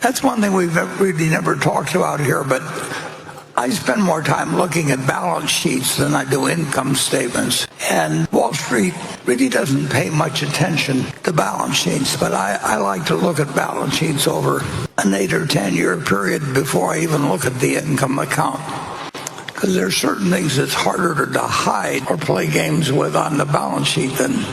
That's one thing we've really never talked about here, but I spend more time looking at balance sheets than I do income statements. And Wall Street really doesn't pay much attention to balance sheets, but I like to look at balance sheets over an 8 or 10 year period before I even look at the income account. Because there are certain things that's harder to hide or play games with on the balance sheet than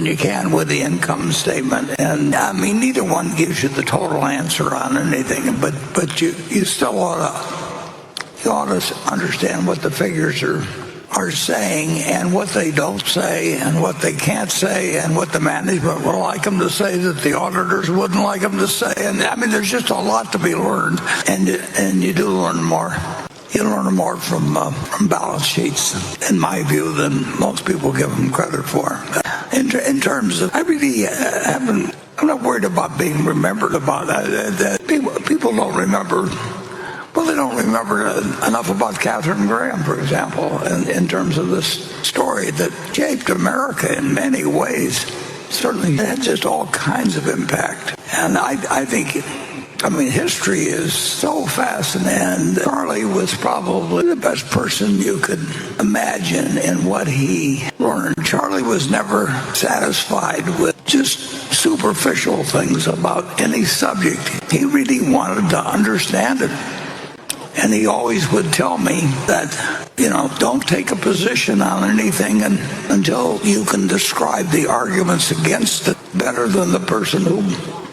you can with the income statement. And I mean, neither one gives you the total answer on anything, but you still you ought to understand what the figures are saying and what they don't say and what they can't say and what the management would like them to say that the auditors wouldn't like them to say. And I mean, there's just a lot to be learned, and you do learn more. You learn more from balance sheets, in my view, than most people give them credit for. In terms of, I really I'm not worried about being remembered about that. People don't remember. Well, they don't remember enough about Katharine Graham, for example, in terms of this story that shaped America in many ways. Certainly had just all kinds of impact. And I think, history is so fascinating. And Charlie was probably the best person you could imagine in what he learned. Charlie was never satisfied with just superficial things about any subject. He really wanted to understand it. And he always would tell me that, don't take a position on anything until you can describe the arguments against it better than the person who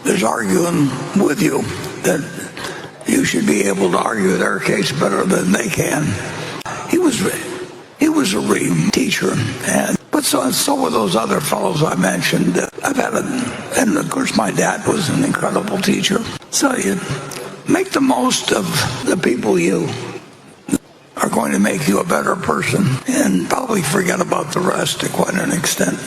is arguing with you. That you should be able to argue their case better than they can. He was a real teacher, but so were those other fellows I mentioned. And of course my dad was an incredible teacher. So you make the most of the people you are going to make you a better person, and probably forget about the rest to quite an extent.